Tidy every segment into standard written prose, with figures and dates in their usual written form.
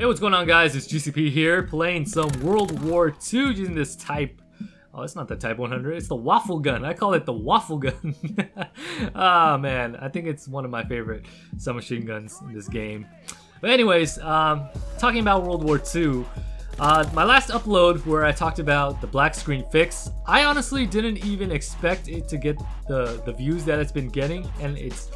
Hey, what's going on, guys? It's GCP here, playing some World War II using this Type... Oh, it's not the Type 100, it's the waffle gun. I call it the waffle gun. Oh, man. I think it's one of my favorite submachine guns in this game. But anyways, talking about World War II, my last upload where I talked about the black screen fix, I honestly didn't even expect it to get the views that it's been getting, and it's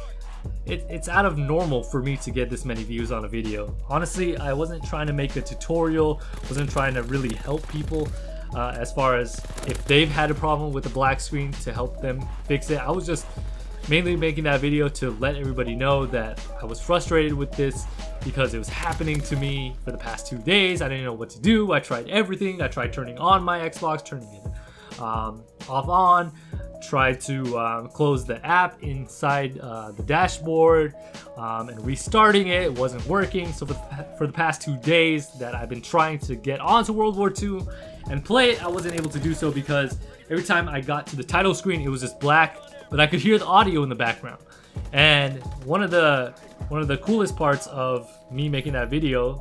out of normal for me to get this many views on a video. Honestly, I wasn't trying to make a tutorial, wasn't trying to really help people as far as if they've had a problem with the black screen to help them fix it. I was just mainly making that video to let everybody know that I was frustrated with this because it was happening to me for the past 2 days. I didn't know what to do. I tried everything. I tried turning on my Xbox, turning it off on, tried to close the app inside the dashboard and restarting it. It wasn't working. So for the past 2 days that I've been trying to get onto World War II and play it, I wasn't able to do so because every time I got to the title screen, it was just black, but I could hear the audio in the background. And one of the coolest parts of me making that video,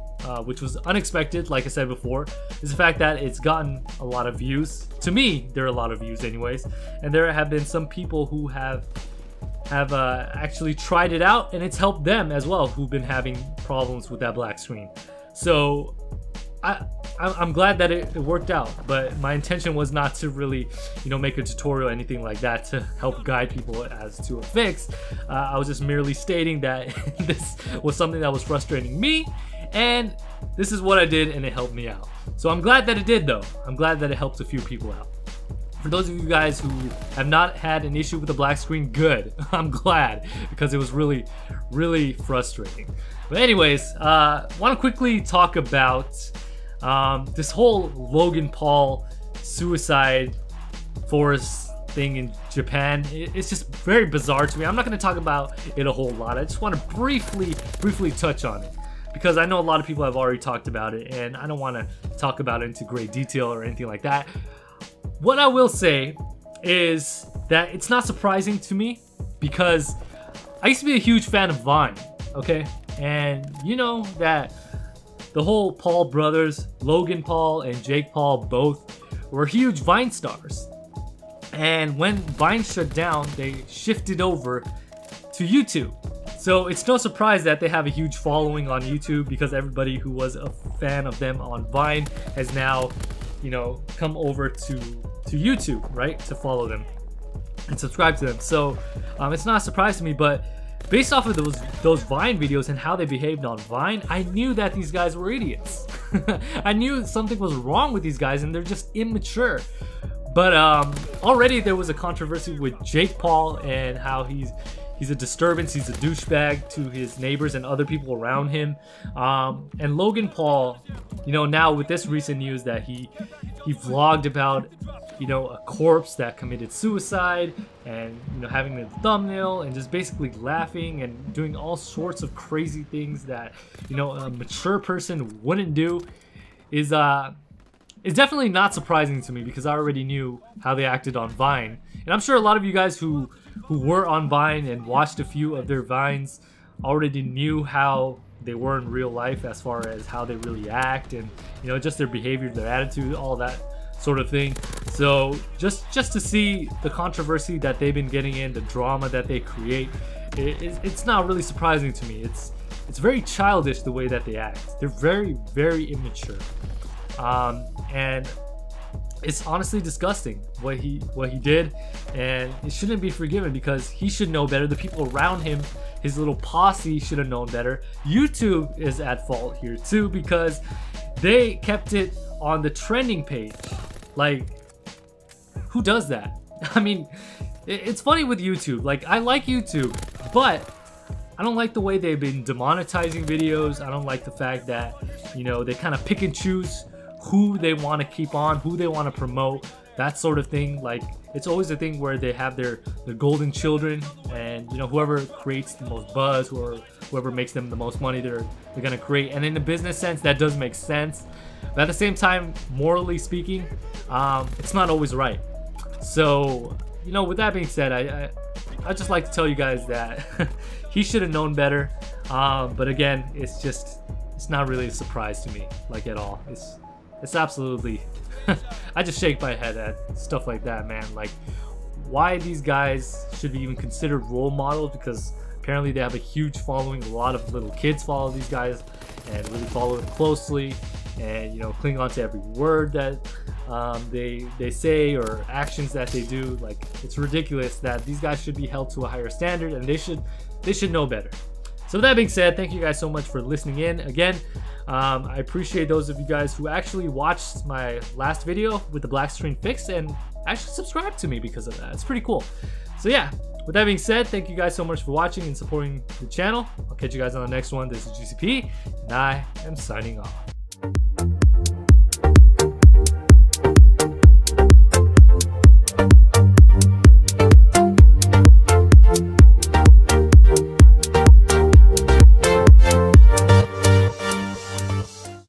which was unexpected, like I said before, is the fact that it's gotten a lot of views. To me, there are a lot of views anyways, and there have been some people who have actually tried it out, and it's helped them as well, who've been having problems with that black screen. So I'm glad that it worked out, but my intention was not to really, make a tutorial or anything like that to help guide people as to a fix. I was just merely stating that this was something that was frustrating me, and this is what I did, and it helped me out. So I'm glad that it did, though. I'm glad that it helped a few people out. For those of you guys who have not had an issue with the black screen, good. I'm glad, because it was really, really frustrating. But anyways, want to quickly talk about this whole Logan Paul suicide forest thing in Japan. It's just very bizarre to me. I'm not going to talk about it a whole lot. I just want to briefly touch on it, because I know a lot of people have already talked about it, and I don't want to talk about it into great detail or anything like that. What I will say is that it's not surprising to me, because I used to be a huge fan of Vine, okay? And you know that the whole Paul brothers, Logan Paul and Jake Paul, both were huge Vine stars. And when Vine shut down, they shifted over to YouTube. So it's no surprise that they have a huge following on YouTube, because everybody who was a fan of them on Vine has now, come over to YouTube, right? To follow them and subscribe to them. So it's not a surprise to me, but based off of those Vine videos and how they behaved on Vine, I knew that these guys were idiots. I knew something was wrong with these guys, and they're just immature. But already there was a controversy with Jake Paul and how he's a disturbance, he's a douchebag to his neighbors and other people around him. And Logan Paul, now with this recent news that he vlogged about a corpse that committed suicide, and having the thumbnail and just basically laughing and doing all sorts of crazy things that a mature person wouldn't do is definitely not surprising to me, because I already knew how they acted on Vine. And I'm sure a lot of you guys who were on Vine and watched a few of their Vines already knew how they were in real life, as far as how they really act, and just their behavior, their attitude, all that sort of thing. So just to see the controversy that they've been getting in, the drama that they create, it's not really surprising to me. It's very childish the way that they act. They're very, very immature, and it's honestly disgusting what he did, and it shouldn't be forgiven, because he should know better. The people around him, his little posse, should have known better. YouTube is at fault here too, because they kept it on the trending page. Like, who does that? I mean, it's funny with YouTube. Like, I like YouTube, but I don't like the way they've been demonetizing videos. I don't like the fact that, they kind of pick and choose who they want to keep on, who they want to promote, that sort of thing. Like, it's always a thing where they have their golden children, and whoever creates the most buzz, or whoever makes them the most money, they're gonna create. And in the business sense, that does make sense, but at the same time, morally speaking, it's not always right. So with that being said, I just like to tell you guys that he should have known better. But again, it's just it's not really a surprise to me, like at all. It's absolutely I just shake my head at stuff like that, man. Like, why these guys should be even considered role models, because apparently they have a huge following. A lot of little kids follow these guys and really follow them closely, and, you know, cling on to every word that they say or actions that they do. Like, it's ridiculous that these guys should be held to a higher standard, and they should know better. So with that being said, thank you guys so much for listening in. Again, I appreciate those of you guys who actually watched my last video with the black screen fix and actually subscribed to me because of that. It's pretty cool. So yeah, with that being said, thank you guys so much for watching and supporting the channel. I'll catch you guys on the next one. This is GCP, and I am signing off.